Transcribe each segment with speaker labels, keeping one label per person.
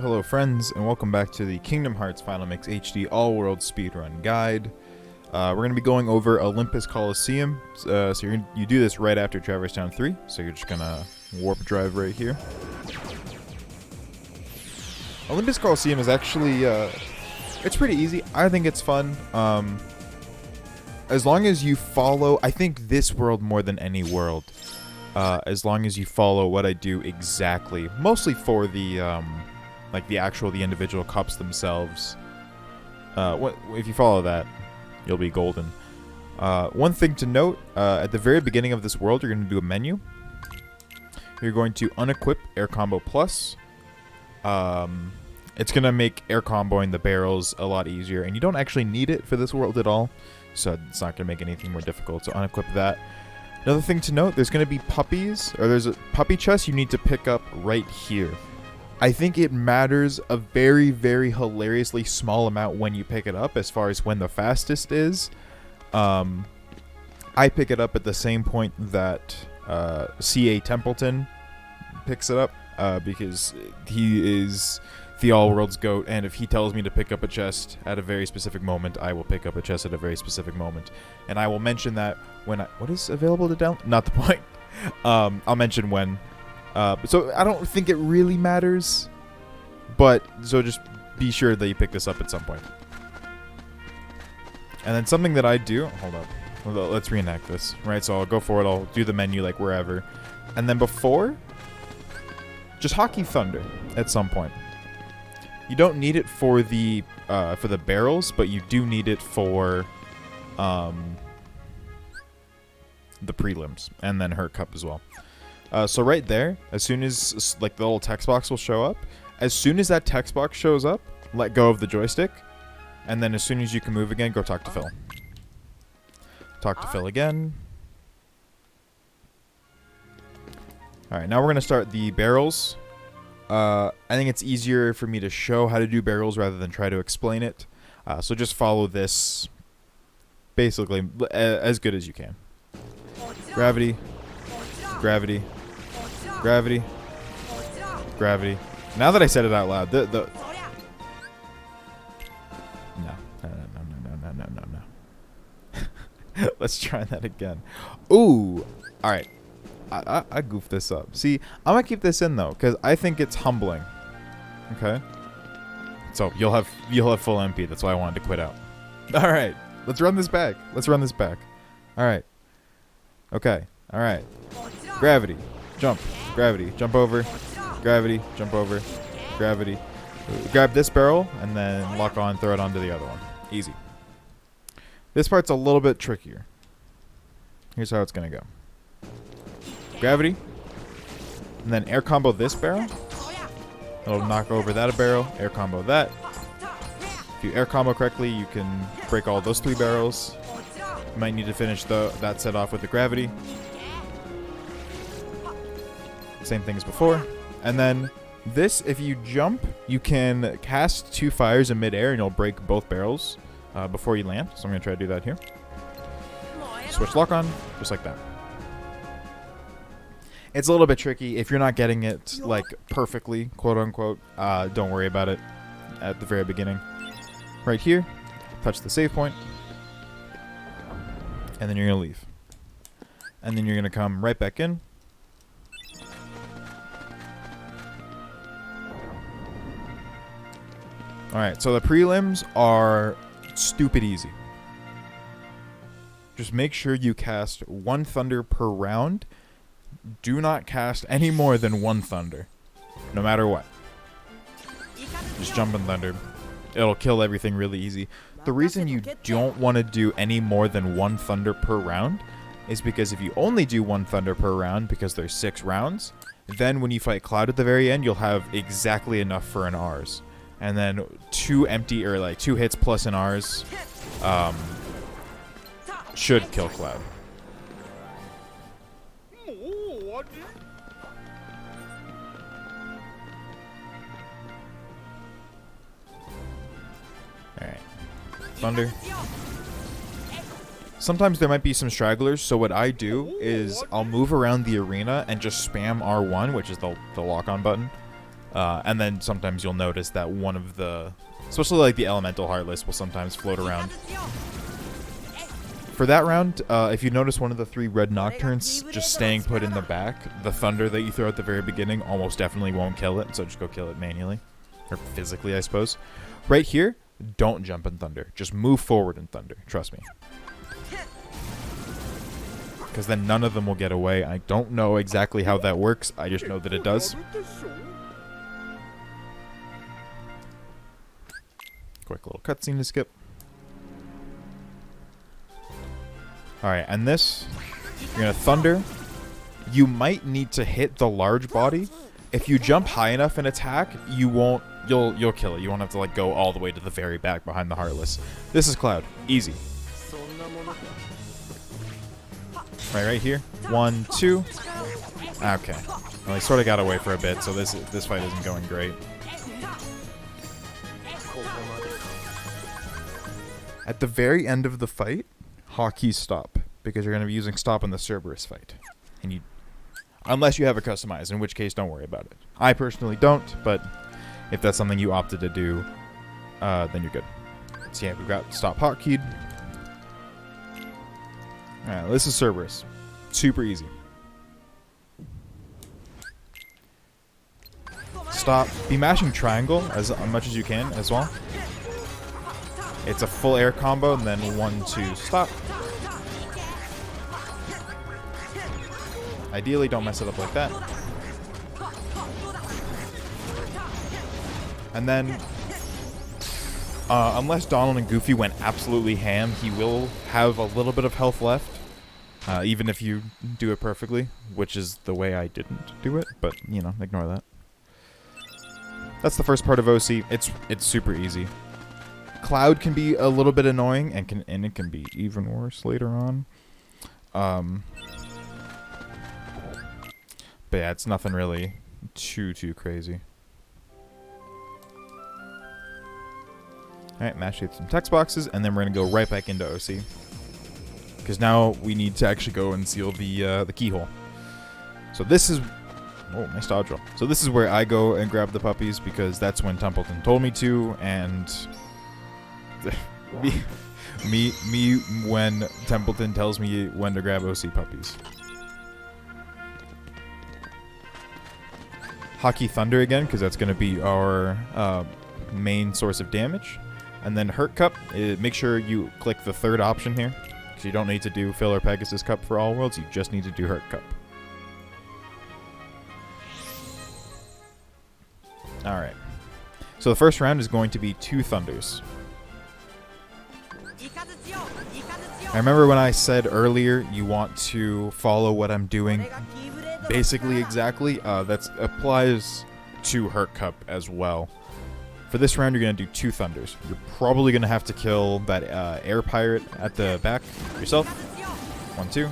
Speaker 1: Hello friends, and welcome back to the Kingdom Hearts Final Mix HD All-World Speedrun Guide. We're going to be going over Olympus Coliseum, so you do this right after Traverse Town 3, so you're just going to warp drive right here. Olympus Coliseum is actually, it's pretty easy. I think it's fun. As long as you follow, I think this world more than any world, as long as you follow what I do exactly, mostly for the, like the individual cups themselves. If you follow that, you'll be golden. One thing to note, at the very beginning of this world, you're going to do a menu. You're going to unequip Air Combo Plus. It's going to make air comboing the barrels a lot easier, and you don't actually need it for this world at all, so it's not going to make anything more difficult, so unequip that. Another thing to note, there's going to be puppies, or there's a puppy chest you need to pick up right here. I think it matters a very, very hilariously small amount when you pick it up as far as when the fastest is. I pick it up at the same point that C.A. Templeton picks it up because he is the all-world's GOAT, and if he tells me to pick up a chest at a very specific moment, I will pick up a chest at a very specific moment. And I will mention that when what is available to download? Not the point. I'll mention when. So I don't think it really matters, but so just be sure that you pick this up at some point. And then something that I do, hold up, let's reenact this, right? So I'll go forward, I'll do the menu like wherever, and then before, just Hockey Thunder at some point. You don't need it for the barrels, but you do need it for the prelims, and then her cup as well. So right there, as soon as like the little text box will show up, as soon as that text box shows up, let go of the joystick, and then as soon as you can move again, go talk to Phil. Talk to Phil again. Alright, now we're going to start the barrels. I think it's easier for me to show how to do barrels rather than try to explain it. So just follow this basically as good as you can. Gravity. Gravity. Gravity. Gravity. Now that I said it out loud, no. Let's try that again. Ooh. Alright. I goofed this up. See, I'm gonna keep this in though, because I think it's humbling. Okay? So you'll have full MP, that's why I wanted to quit out. Alright. Let's run this back. Let's run this back. Alright. Okay. Alright. Gravity. Jump. Gravity. Jump over. Gravity. Jump over. Gravity. Grab this barrel, and then lock on, throw it onto the other one. Easy. This part's a little bit trickier. Here's how it's going to go. Gravity. And then air combo this barrel. It'll knock over that barrel. Air combo that. If you air combo correctly, you can break all those 3 barrels. You might need to finish that set off with the gravity. Same thing as before. And then this, if you jump, you can cast 2 fires in midair and you'll break both barrels before you land. So I'm going to try to do that here. Switch lock on, just like that. It's a little bit tricky. If you're not getting it like perfectly, quote unquote, don't worry about it at the very beginning. Right here, touch the save point. And then you're going to leave. And then you're going to come right back in. Alright, so the prelims are stupid easy. Just make sure you cast 1 thunder per round. Do not cast any more than 1 thunder. No matter what. Just jump and thunder. It'll kill everything really easy. The reason you don't want to do any more than 1 thunder per round is because if you only do 1 thunder per round, because there's 6 rounds, then when you fight Cloud at the very end, you'll have exactly enough for an R's. And then 2 empty, or like 2 hits plus an R's should kill Cloud. Alright. Thunder. Sometimes there might be some stragglers, so what I do is I'll move around the arena and just spam R1, which is the lock-on button. And then sometimes you'll notice that one of the, especially like the elemental heartless, will sometimes float around. For that round, if you notice one of the 3 red nocturnes just staying put in the back, the thunder that you throw at the very beginning almost definitely won't kill it, so just go kill it manually. Or physically, I suppose. Right here, don't jump in thunder. Just move forward in thunder. Trust me. Because then none of them will get away. I don't know exactly how that works. I just know that it does. Quick little cutscene to skip. Alright, and this, you're going to thunder. You might need to hit the large body. If you jump high enough and attack, you won't, you'll kill it. You won't have to like go all the way to the very back behind the Heartless. This is Cloud. Easy. Right here. 1, 2. Okay. Well, he sort of got away for a bit, so this fight isn't going great. At the very end of the fight, hotkey stop, because you're going to be using stop in the Cerberus fight. And unless you have it customized, in which case don't worry about it. I personally don't, but if that's something you opted to do, then you're good. So yeah, we've got stop hotkeyed. Alright, this is Cerberus. Super easy. Stop. Be mashing triangle as much as you can as well. It's a full air combo, and then 1, 2, stop. Ideally, don't mess it up like that. And then, unless Donald and Goofy went absolutely ham, he will have a little bit of health left. Even if you do it perfectly, which is the way I didn't do it, but, you know, ignore that. That's the first part of OC. It's super easy. Cloud can be a little bit annoying, and it can be even worse later on. But yeah, it's nothing really too crazy. Alright, mash hit some text boxes, and then we're going to go right back into OC. Because now we need to actually go and seal the keyhole. So this is... Oh, nice dodge roll. So this is where I go and grab the puppies, because that's when Templeton told me to, and... me when Templeton tells me when to grab OC puppies. Hockey Thunder again, because that's going to be our main source of damage. And then Hurt Cup, make sure you click the third option here, because you don't need to do Filler Pegasus Cup for all worlds, you just need to do Hurt Cup. Alright. So the first round is going to be 2 Thunders. I remember when I said earlier you want to follow what I'm doing basically exactly. That applies to Hurt Cup as well. For this round, you're going to do 2 Thunders. You're probably going to have to kill that air pirate at the back yourself. 1, 2.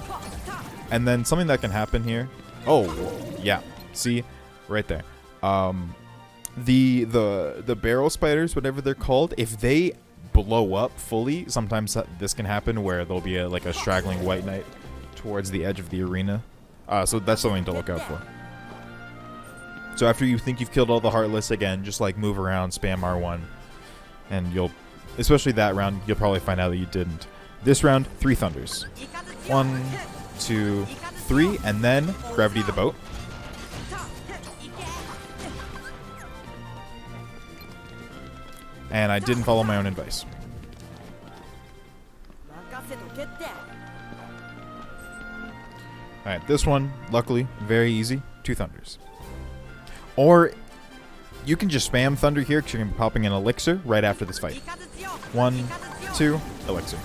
Speaker 1: And then something that can happen here. Oh, yeah. See? Right there. The barrel spiders, whatever they're called, if they blow up fully, sometimes this can happen where there'll be like a straggling white knight towards the edge of the arena. So that's something to look out for. So after you think you've killed all the Heartless, again, just like move around, spam R1, and you'll, especially that round, you'll probably find out that you didn't. This round, 3 Thunders. 1, 2, 3, and then Gravity the Boat. And I didn't follow my own advice. Alright, this one, luckily, very easy. 2 Thunders. Or, you can just spam Thunder here, because you're going to be popping an Elixir right after this fight. 1, 2, Elixir.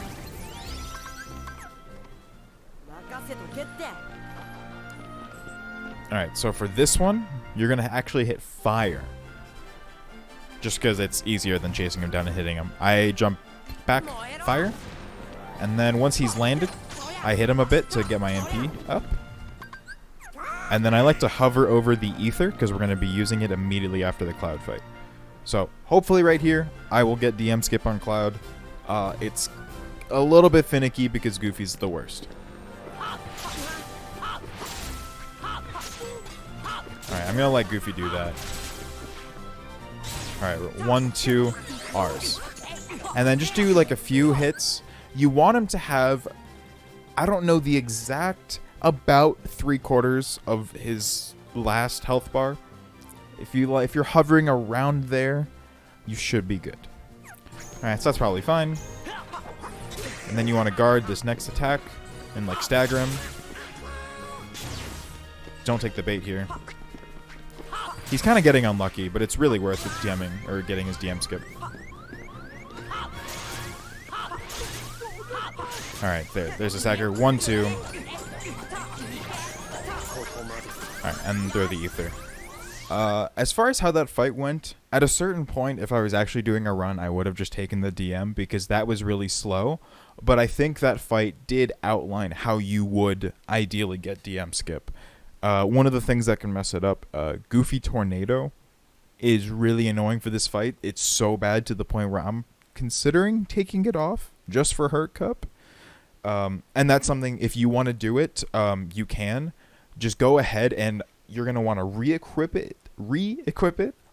Speaker 1: Alright, so for this one, you're going to actually hit Fire. Just because it's easier than chasing him down and hitting him. I jump back, Fire, and then once he's landed, I hit him a bit to get my MP up. And then I like to hover over the Ether, because we're going to be using it immediately after the Cloud fight. So, hopefully right here, I will get DM skip on Cloud. It's a little bit finicky, because Goofy's the worst. Alright, I'm going to let Goofy do that. right, 1, 2, R's. And then just do like a few hits. You want him to have, I don't know the exact, about 3/4 of his last health bar. If you're hovering around there, you should be good. Alright, so that's probably fine. And then you want to guard this next attack and like stagger him. Don't take the bait here. He's kind of getting unlucky, but it's really worth it DMing or getting his DM skip. Alright, there's a stagger. 1, 2. Alright, and throw the ether. As far as how that fight went, at a certain point, if I was actually doing a run, I would have just taken the DM because that was really slow. But I think that fight did outline how you would ideally get DM skip. One of the things that can mess it up, Goofy Tornado is really annoying for this fight. It's so bad to the point where I'm considering taking it off just for Hurt Cup. And that's something, if you want to do it, you can. Just go ahead and you're going to want to re-equip it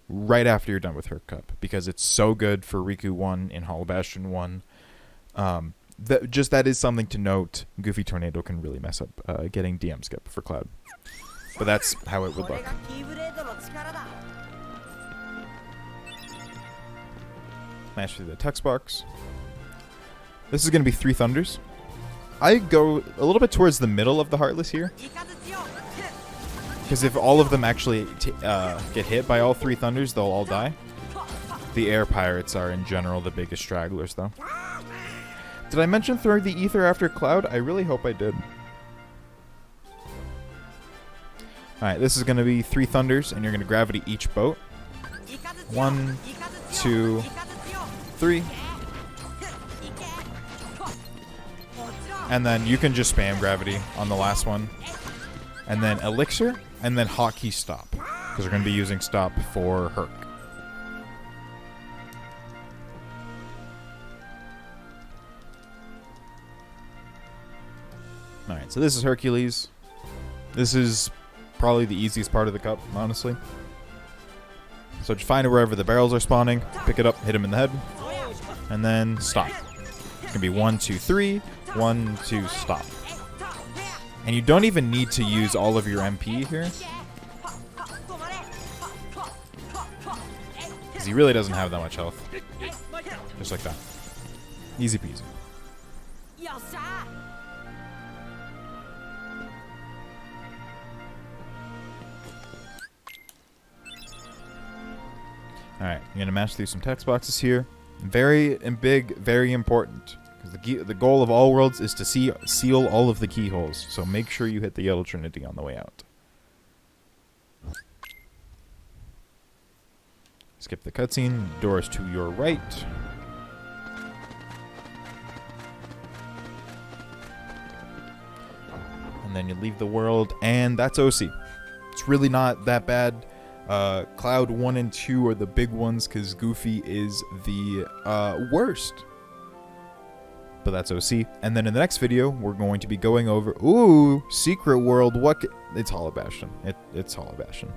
Speaker 1: right after you're done with Hurt Cup because it's so good for Riku 1 in Hollow Bastion 1. That is something to note. Goofy Tornado can really mess up getting DM skip for Cloud. But that's how it would look. Smash through the text box. This is going to be 3 Thunders. I go a little bit towards the middle of the Heartless here. Because if all of them actually get hit by all 3 Thunders, they'll all die. The Air Pirates are, in general, the biggest stragglers, though. Did I mention throwing the Ether after Cloud? I really hope I did. Alright, this is going to be 3 Thunders, and you're going to Gravity each boat. 1, 2, 3. And then you can just spam Gravity on the last one. And then Elixir, and then Hotkey Stop. Because we're going to be using Stop for Herc. Alright, so this is Hercules. This is probably the easiest part of the cup, honestly. So just find it wherever the barrels are spawning, pick it up, hit him in the head, and then stop. It's going to be 1, 2, 3, 1, 2, stop. And you don't even need to use all of your MP here. Because he really doesn't have that much health. Just like that. Easy peasy. Alright, I'm going to mash through some text boxes here. Very big, very important. Because the goal of all worlds is to seal all of the keyholes. So make sure you hit the Yellow Trinity on the way out. Skip the cutscene. Doors to your right. And then you leave the world, and that's OC. It's really not that bad. Cloud 1 and 2 are the big ones because Goofy is the worst. But that's OC. And then in the next video, we're going to be going over... Ooh, Secret World. It's Hollow Bastion. It's Hollow Bastion.